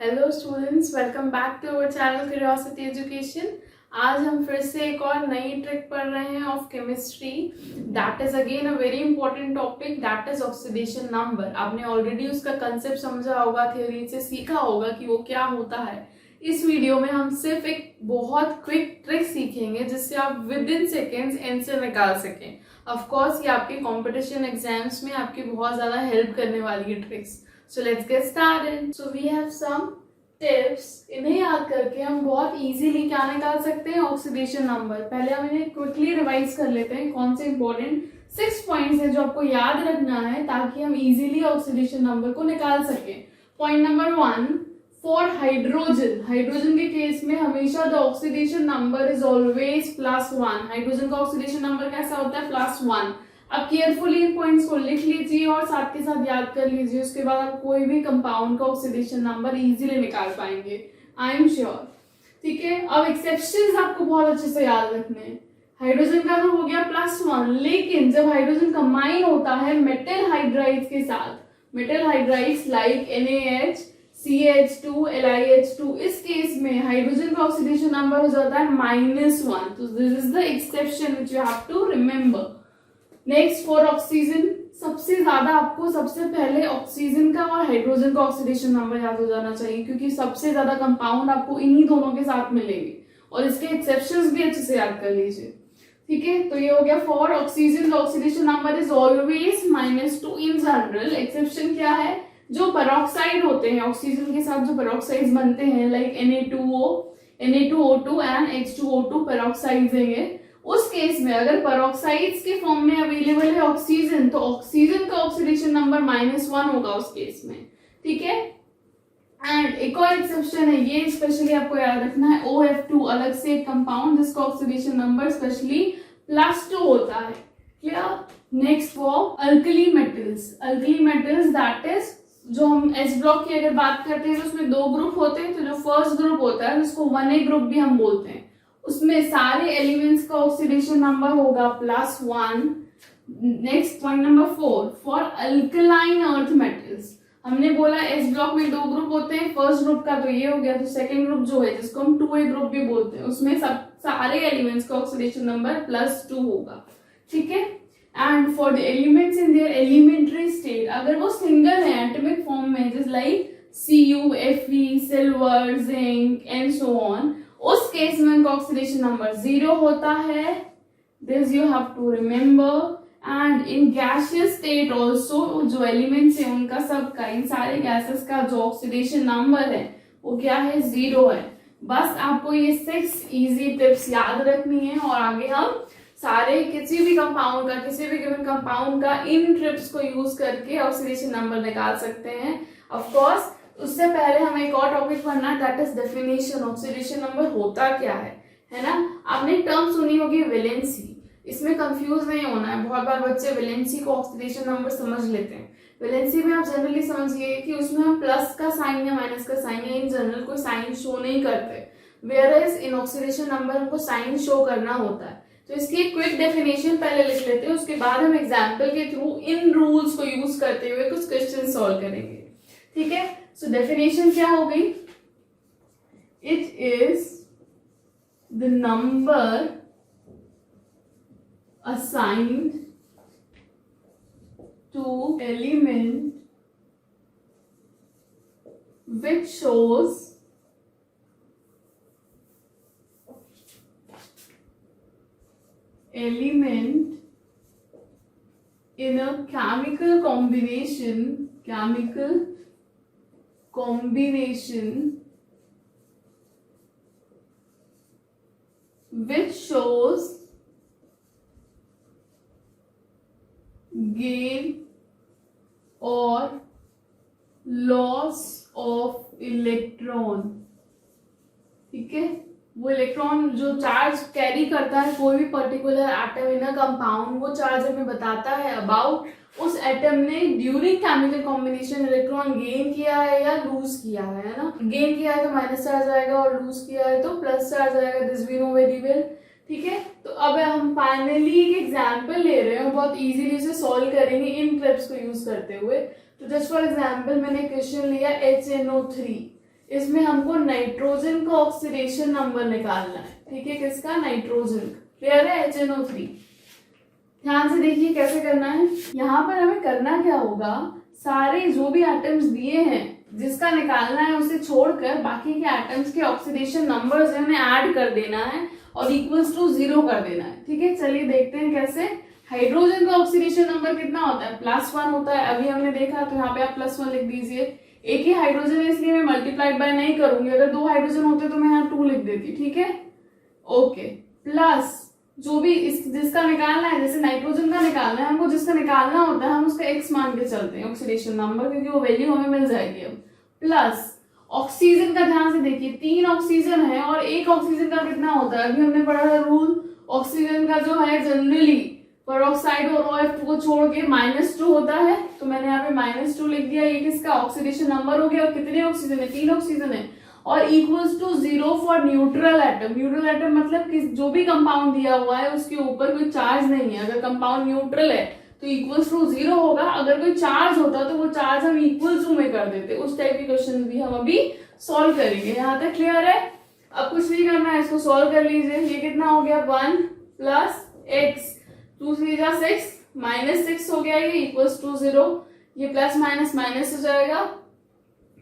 Hello students, welcome back to our channel curiosity education. आज हम फिर से एक और नई ट्रिक पढ़ रहे हैं of chemistry. That is again a very important topic, that is oxidation number. आपने ऑलरेडी उसका कंसेप्ट समझा होगा, थ्योरी से सीखा होगा कि वो क्या होता है। इस वीडियो में हम सिर्फ एक बहुत क्विक ट्रिक सीखेंगे जिससे आप विद इन सेकेंड्स आंसर निकाल सकें। ऑफ कोर्स ये आपके कंपटीशन एग्जाम्स में आपकी बहुत ज्यादा हेल्प करने वाली है tricks. So let's get started. So we have some tips. इन्हें याद करके हम बहुत इजीली क्या निकाल सकते हैं, ऑक्सीडेशन नंबर। पहले हम इन्हें क्विकली रिवाइज कर लेते हैं। कौन से इंपॉर्टेंट 6 पॉइंट्स हैं जो आपको याद रखना है ताकि हम इजीली ऑक्सीडेशन नंबर को निकाल सकें। Point number 1, for hydrogen. Hydrogen के केस में हमेशा the oxidation number is always +1। Hydrogen का ऑक्सीडेशन नंबर कैसा होता है? +1। अब केयरफुली इन पॉइंट्स को लिख लीजिए और साथ के साथ याद कर लीजिए। उसके बाद आप कोई भी कंपाउंड का ऑक्सीडेशन नंबर इजीली निकाल पाएंगे, आई एम श्योर। ठीक है, अब एक्सेप्शंस आपको बहुत अच्छे से याद रखने हैं। हाइड्रोजन का तो हो गया +1, लेकिन जब हाइड्रोजन कंबाइन होता है मेटल हाइड्राइड्स के साथ, metal hydrides like NaH, CH2, LiH2, इस केस में हाइड्रोजन का ऑक्सीडेशन नंबर हो जाता है -1। तो this is the exception which you have to remember. Next, for oxygen, सबसे ज्यादा आपको सबसे पहले ऑक्सीजन का और हाइड्रोजन का ऑक्सीडेशन नंबर याद हो जाना चाहिए, क्योंकि सबसे ज्यादा कंपाउंड आपको इन्हीं दोनों के साथ मिलेंगे। और इसके एक्सेप्शंस भी अच्छे से याद कर लीजिए। ठीक है, तो ये हो गया for oxygen, oxidation number is always -2 in general. Exception क्या है? जो पेरोक्साइड होते हैं, ऑक्सीजन के साथ जो पेरोक्साइड्स बनते हैं लाइक Na2O2 एंड H2O2 पेरोक्साइड्स हैं, उस केस में अगर पेरोक्साइड्स के फॉर्म में अवेलेबल है ऑक्सीजन, तो ऑक्सीजन का ऑक्सीडेशन नंबर -1 होगा उस केस में। ठीक है, एंड एक और एक्सेप्शन है, ये स्पेशली आपको याद रखना है, OF2 अलग से एक कंपाउंड जिसका ऑक्सीडेशन नंबर स्पेशली +2 होता है। Clear? Next for alkali metals. Alkali metals that is, जो हम S ब्लॉक की अगर बात करते हैं तो उसमें 2 ग्रुप होते हैं। तो जो फर्स्ट ग्रुप होता है जिसको 1A ग्रुप भी हम बोलते हैं, उसमें सारे एलिमेंट्स का ऑक्सीडेशन नंबर होगा +1। Next point number 4, for alkaline earth metals. हमने बोला S ब्लॉक में 2 ग्रुप होते हैं, फर्स्ट ग्रुप का तो ये हो गया, तो सेकंड ग्रुप जो है जिसको हम 2A ग्रुप भी बोलते हैं, उसमें सब सारे एलिमेंट्स का ऑक्सीडेशन नंबर +2 होगा। ठीक है, and for the elements in their elementary state, अगर वो सिंगल है एटॉमिक फॉर्म में, जैसे like Cu, Fe, silver, zinc and so on, उस केस में उनका ऑक्सीडेशन नंबर 0 होता है। This you have to remember. And in gaseous state also, जो एलिमेंट्स है उनका सबका, इन सारे गैसेस का जो ऑक्सीडेशन नंबर है वो क्या है? 0 है। बस आपको ये 6 इजी टिप्स याद रखनी है और आगे हम सारे किसी भी कंपाउंड का, किसी भी गिवन कंपाउंड का इन ट्रिप्स को यूज करके ऑक्सीडेशन नंबर निकाल सकते हैं। ऑफ कोर्स उससे पहले हमें एक और टॉपिक पढ़ना है, that is definition. Oxidation number होता क्या है ना? आपने टर्म सुनी होगी वैलेंसी, इसमें कंफ्यूज नहीं होना है। बहुत बार बच्चे वैलेंसी को ऑक्सीडेशन नंबर समझ लेते हैं। वैलेंसी में आप जनरली समझिए कि उसमें हम प्लस का साइन या माइनस का साइन या इन जनरल कोई साइन शो नहीं करते, whereas in oxidation number हमको साइन शो करना होता है। तो इसकी एक क्विक डेफिनेशन पहले लिख लेते हैं, उसके बाद हम एग्जाम्पल के थ्रू इन रूल्स को यूज करते हुए कुछ क्वेश्चन सॉल्व करेंगे। ठीक है, सो डेफिनेशन क्या हो गई? It is the number assigned to element which shows element in a chemical combination which shows gain or loss of electron। ठीक है, वो इलेक्ट्रॉन जो चार्ज कैरी करता है कोई भी particular atom in a compound, वो चार्ज हमें बताता है अबाउट उस एटम ने during chemical combination electron gain किया है या लूज किया है ना? गेन किया है तो माइनस चार्ज आएगा और लूज किया है तो प्लस चार्ज आएगा। This we know very well. ठीक है, तो अब हम फाइनली एक एग्जांपल ले रहे हैं, बहुत इजीली उसे सॉल्व करेंगे इन ट्रिप्स को यूज करते हुए। तो जस्ट फॉर एग्जांपल मैंने क्वेश्चन लिया HNO3। इसमें हमको नाइट्रोजन का ऑक्सीडेशन नंबर निकालना है, ठीक है, किसका, नाइट्रोजन। क्लियर है, HNO3। ध्यान से देखिए कैसे करना है। यहाँ पर हमें करना क्या होगा, सारे जो भी एटम्स दिए हैं जिसका निकालना है उसे छोड़कर बाकी के एटम्स के ऑक्सीडेशन नंबर्स है उन्हें ऐड कर देना है और इक्वल्स टू 0 कर देना है, ठीक है। चलिए देखते हैं कैसे। हाइड्रोजन का ऑक्सीडेशन नंबर कितना होता है, +1 होता है, अभी हमने देखा, तो यहाँ पे आप +1 लिख दीजिए। एक ही हाइड्रोजन है इसलिए मैं मल्टीप्लाइड बाय नहीं करूंगी, अगर 2 हाइड्रोजन होते तो मैं यहाँ 2 लिख देती, ठीक है, ओके। प्लस जो भी जिसका निकालना है, जैसे नाइट्रोजन का निकालना है हमको, जिसका निकालना होता है हम उसका x मान के चलते हैं ऑक्सीडेशन नंबर, क्योंकि वो वैल्यू हमें मिल जाएगी अब। प्लस ऑक्सीजन का ध्यान से देखिए, 3 ऑक्सीजन है और 1 ऑक्सीजन का कितना होता है, अभी हमने पढ़ा था रूल, ऑक्सीजन का जो है जनरली पेरोक्साइड और OH को छोड़ के -2 होता है, तो मैंने यहाँ पे -2 लिख दिया। ये किसका ऑक्सीडेशन नंबर हो गया, और कितने ऑक्सीजन है, 3 ऑक्सीजन है, और equals to 0 for neutral atom. Neutral atom मतलब कि जो भी कंपाउंड दिया हुआ है उसके ऊपर कोई चार्ज नहीं है, अगर कंपाउंड न्यूट्रल है तो इक्वल्स टू 0 होगा, अगर कोई चार्ज होता तो वो चार्ज हम इक्वल टू में कर देते। उस टाइप के क्वेश्चन भी हम अभी सॉल्व करेंगे। यहाँ तक क्लियर है? अब कुछ नहीं करना है, इसको सॉल्व कर लीजिए। ये कितना हो गया, 1 प्लस x, 2 3 जा 6, -6 हो गया, ये इक्वल्स टू 0। ये प्लस माइनस माइनस हो जाएगा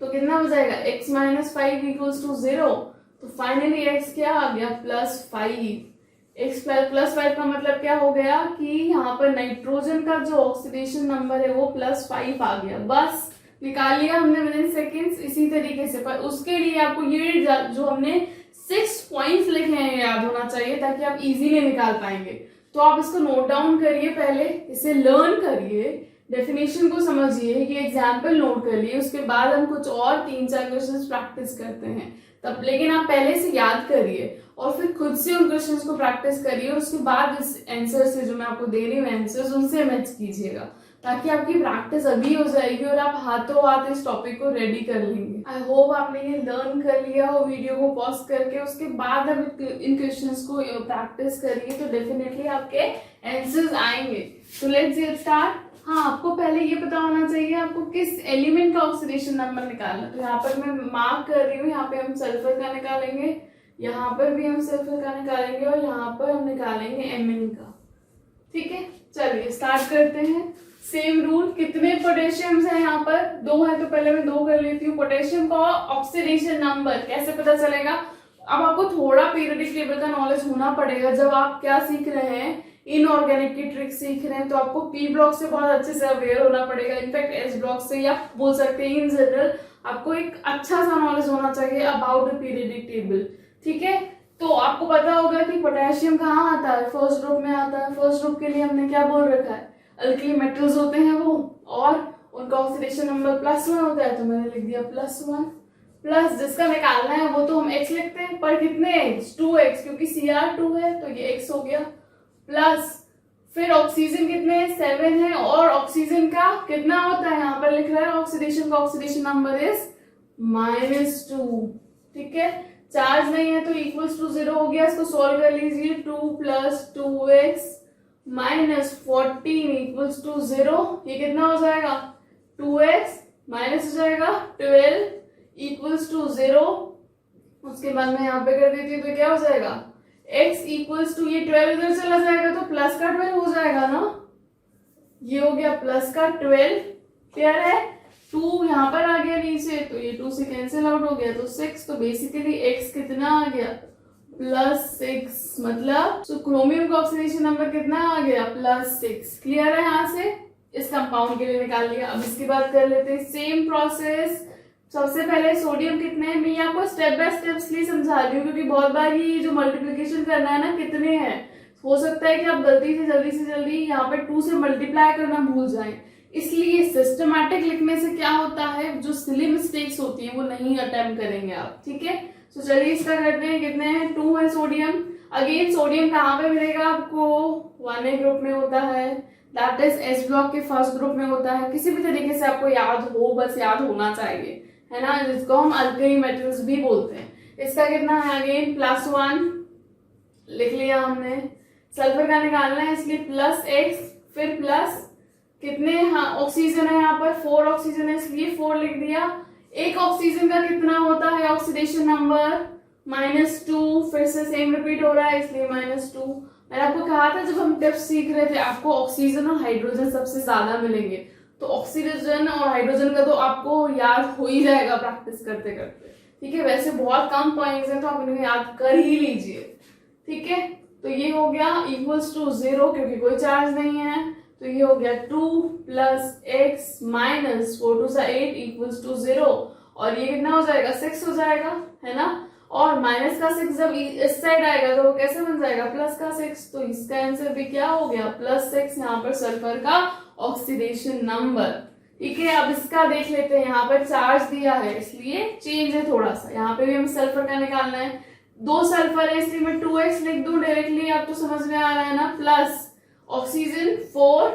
तो कितना हो जाएगा, x माइनस 5 इक्वल्स टू 0। तो फाइनली x क्या आ गया, +5। x प्लस 5 का मतलब क्या हो गया कि यहाँ पर नाइट्रोजन का जो ऑक्सीडेशन नंबर है वो +5 आ गया। बस निकाल लिया हमने विदिन सेकेंड्स इसी तरीके से। पर उसके लिए आपको ये जो हमने 6 पॉइंट्स लिखे हैं याद होना चाहिए, ताकि आप इजीली निकाल पाएंगे। तो आप इसको नोट डाउन करिए, पहले इसे लर्न करिए, डेफिनेशन को समझिए, ये एग्जाम्पल नोट कर लिए, उसके बाद हम कुछ और 3-4 क्वेश्चंस प्रैक्टिस करते हैं तब। लेकिन आप पहले से याद करिए और फिर खुद से उन क्वेश्चंस को प्रैक्टिस करिए, और उसके बाद इस आंसर से जो मैं आपको दे रही हूँ आंसर्स, उनसे मैच कीजिएगा, ताकि आपकी प्रैक्टिस अभी हो जाएगी और आप हाथों हाथ इस टॉपिक को रेडी कर लेंगे। आई होप आपने ये लर्न कर लिया हो वीडियो को पॉज करके। उसके बाद आप इन क्वेश्चंस को प्रैक्टिस करिए तो डेफिनेटली आपके आंसर्स आएंगे। तो लेट्स गेट स्टार्ट। हाँ, आपको पहले ये पता होना चाहिए आपको किस एलिमेंट का ऑक्सीडेशन नंबर निकालना। तो यहाँ पर मैं मार्क कर रही हूँ, यहाँ पे हम सल्फर का निकालेंगे, यहाँ पर भी हम सल्फर का निकालेंगे, और यहाँ पर हम निकालेंगे Mn का। ठीक है, चलिए स्टार्ट करते हैं। सेम रूल, कितने पोटेशियम्स हैं यहाँ पर, 2 है, तो पहले मैं 2 कर लेती हूँ। पोटेशियम का ऑक्सीडेशन नंबर कैसे पता चलेगा, अब आपको थोड़ा पीरियोडिक टेबल का नॉलेज होना पड़ेगा। जब आप क्या सीख रहे हैं, इनऑर्गेनिक की ट्रिक सीख रहे हैं, तो आपको पी ब्लॉक से बहुत अच्छे से अवेयर होना पड़ेगा, इनफैक्ट एस ब्लॉक से, या बोल सकते हैं इन जनरल आपको एक अच्छा सा नॉलेज होना चाहिए अबाउट द पीरियोडिक टेबल। ठीक है, तो आपको पता होगा कि पोटेशियम कहाँ आता है, फर्स्ट ग्रुप में आता है। फर्स्ट ग्रुप के लिए हमने क्या बोल रखा है, अल्कली मेटल्स होते हैं वो, और उनका ऑक्सीडेशन नंबर +1 होता है, तो मैंने लिख दिया +1। प्लस जिसका निकालना है वो तो हम x लिखते हैं, पर कितने x, 2x, क्योंकि Cr2 है तो ये x हो गया। प्लस फिर ऑक्सीजन कितने, 7 है, और ऑक्सीजन का कितना होता है, यहाँ पर लिख रहा है ऑक्सीडेशन का ऑक्सीडेशन नंबर इज -2। ठीक है, चार्ज नहीं है तो इक्वल्स टू 0 हो गया। इसको सॉल्व कर लीजिए, 2 + 2x -14 इक्वल्स टू 0। ये कितना हो जाएगा, 2x माइनस हो जाएगा 12 इक्वल्स टू 0। उसके बाद मैं यहाँ पे कर देती हूँ तो क्या हो जाएगा, x इक्वल्स टू, ये 12 इधर चला जाएगा तो प्लस का 12 हो जाएगा ना, ये हो गया प्लस का 12। क्लियर है, 2 यहाँ पर आ गया नीचे तो ये 2 से कैंसिल आउट हो गया तो 6। तो बेसिकली x कितना आ गया, +6, मतलब तो क्रोमियम का ऑक्सीडेशन नंबर कितना आ गया, +6। क्लियर है, यहाँ से इस कंपाउंड के लिए निकाल लिया। अब इसकी बात कर लेते हैं, सेम प्रोसेस। सबसे पहले सोडियम कितने हैं, मैं आपको स्टेप बाय स्टेप इसलिए समझा रही हूँ क्योंकि बहुत बार ये जो मल्टीप्लिकेशन करना है ना, कितने हैं, हो सकता है कि आप गलती से जल्दी यहाँ पे 2 से मल्टीप्लाई करना भूल जाएं। इसलिए सिस्टमैटिक लिखने से क्या होता है, जो सिली मिस्टेक्स होती है वो नहीं अटेम्प्ट करेंगे आप। ठीक है, तो चलिए इसका करते हैं। कितने हैं, 2 है सोडियम। अगेन सोडियम कहाँ पे मिलेगा आपको, 1A ग्रुप में होता है, दैट इज एस ब्लॉक के फर्स्ट ग्रुप में होता है। किसी भी तरीके से आपको याद हो, बस याद होना चाहिए, है ना, जिसको हम अल्कली मेटल्स भी बोलते हैं। इसका कितना है, अगेन +1 लिख लिया हमने। सल्फर का निकालना है इसलिए +x, फिर प्लस कितने, हाँ ऑक्सीजन है यहाँ पर 4 ऑक्सीजन है इसलिए 4 लिख दिया। एक ऑक्सीजन का कितना होता है ऑक्सीडेशन नंबर? -2। फिर से सेम रिपीट हो रहा है इसलिए -2। मैंने आपको कहा था जब हम टिप्स सीख रहे थे आपको ऑक्सीजन और हाइड्रोजन सबसे ज्यादा मिलेंगे, तो ऑक्सीजन और हाइड्रोजन का तो आपको याद हो ही जाएगा प्रैक्टिस करते करते, ठीक है। वैसे बहुत कम पॉइंट्स हैं तो आप इन्हें याद कर ही लीजिए, ठीक है। तो ये हो गया इक्वल्स टू 0 क्योंकि कोई चार्ज नहीं है, तो ये हो गया 2 + x - 4 2 8 इक्वल्स टू 0। और ये कितना हो जाएगा? 6 हो जाएगा, है ना। और माइनस का 6 जब इस साइड आएगा तो वो कैसे बन जाएगा? प्लस का 6। तो इसका आंसर भी क्या हो गया? +6 यहाँ पर सल्फर का ऑक्सीडेशन नंबर, ठीक है। अब इसका देख लेते हैं, यहाँ पर चार्ज दिया है इसलिए चेंज है थोड़ा सा, यहाँ पे भी हमें सल्फर का निकालना है। 2 सल्फर है इसलिए मैं 2x लिख दूं डायरेक्टली, अब तो समझ में आ रहा है ना। प्लस ऑक्सीजन 4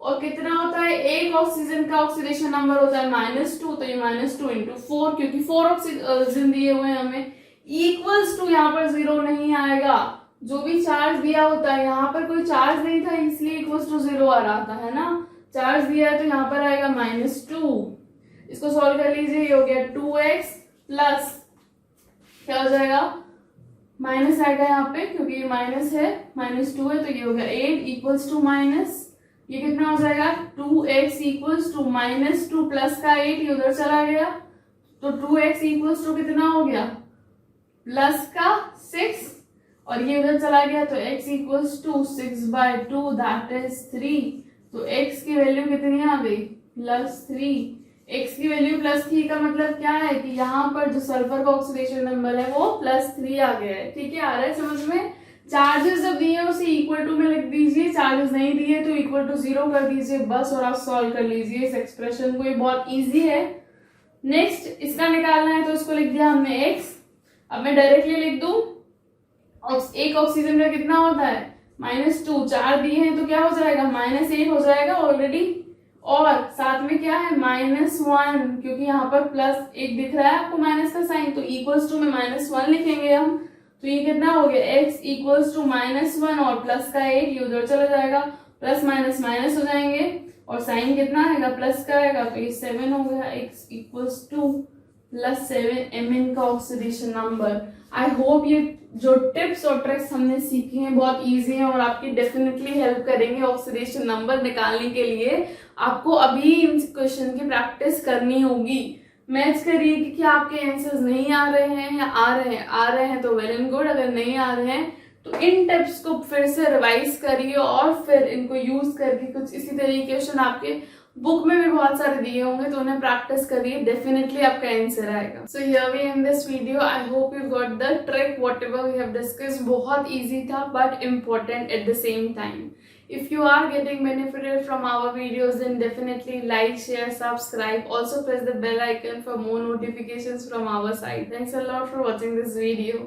और कितना होता है? एक ऑक्सीजन का ऑक्सीडेशन नंबर होता है -2, तो ये -2 × 4 क्योंकि 4 ऑक्सीजन दिए हुए हैं हमें। इक्वल्स टू यहाँ पर 0 नहीं आएगा, जो भी चार्ज दिया होता है, यहाँ पर कोई चार्ज नहीं था इसलिए इक्वल्स टू 0 आ रहा था, है ना। चार्ज दिया है तो यहाँ पर आएगा -2। इसको सॉल्व कर लीजिए, ये हो गया 2x प्लस क्या हो जाएगा? माइनस आएगा यहाँ पे क्योंकि ये माइनस है, -2 है, तो ये हो गया 8 इक्वल्स टू माइनस, ये कितना हो जाएगा? 2x इक्वल्स टू -2 प्लस का 8 ये उधर चला गया, तो 2x इक्वल्स टू कितना हो गया? प्लस का 6 और ये उधर चला गया, तो x equals to 6/2 that is 3। तो x की वैल्यू कितनी आ गई? +3। x की वैल्यू +3 का मतलब क्या है कि यहाँ पर जो सल्फर का ऑक्सीडेशन नंबर है वो +3 आ गया है, ठीक है। आ रहा है समझ में? चार्जेस जब दिए उसे इक्वल टू में लिख दीजिए, चार्जेस नहीं दिए तो इक्वल टू 0 कर दीजिए बस, और आप सॉल्व कर लीजिए इस एक्सप्रेशन को, ये बहुत ईजी है। नेक्स्ट इसका निकालना है तो इसको लिख दिया हमने x। अब मैं डायरेक्टली लिख दूं, एक ऑक्सीजन का कितना होता है? -2, 4 दिए हैं तो क्या हो जाएगा? -8 हो जाएगा ऑलरेडी, और साथ में क्या है? -1 क्योंकि यहाँ पर +1 दिख रहा है आपको माइनस का साइन, तो इक्वल्स टू में -1 लिखेंगे हम, तो ये कितना हो गया? x इक्वल्स टू -1 और प्लस का 8 ये उधर चला जाएगा, प्लस माइनस माइनस हो जाएंगे और साइन कितना आएगा? प्लस का आएगा, तो ये 7 हो गया। x इक्वल्स टू +7 Mn का ऑक्सीडेशन नंबर। आई होप ये जो टिप्स और ट्रिक्स हमने सीखी हैं बहुत इजी हैं और आपकी डेफिनेटली हेल्प करेंगे ऑक्सीडेशन नंबर निकालने के लिए। आपको अभी इन क्वेश्चन की प्रैक्टिस करनी होगी, मैच करिए कि क्या आपके आंसर्स नहीं आ रहे हैं या आ रहे हैं। आ रहे हैं तो वेल एंड गुड, अगर नहीं आ रहे हैं तो इन टिप्स को फिर से रिवाइज करिए और फिर इनको यूज करके कुछ इसी तरह के क्वेश्चन आपके बुक में भी बहुत सारे दिए होंगे तो उन्हें प्रैक्टिस करिए, डेफिनेटली आपका आंसर आएगा। So here we end this video. I hope you got the trick whatever we have discussed. बहुत इजी था but important at the same time. If you are getting benefited from our videos, then definitely like, share, subscribe. Also press the bell icon for more notifications from our side. Thanks a lot for watching this video.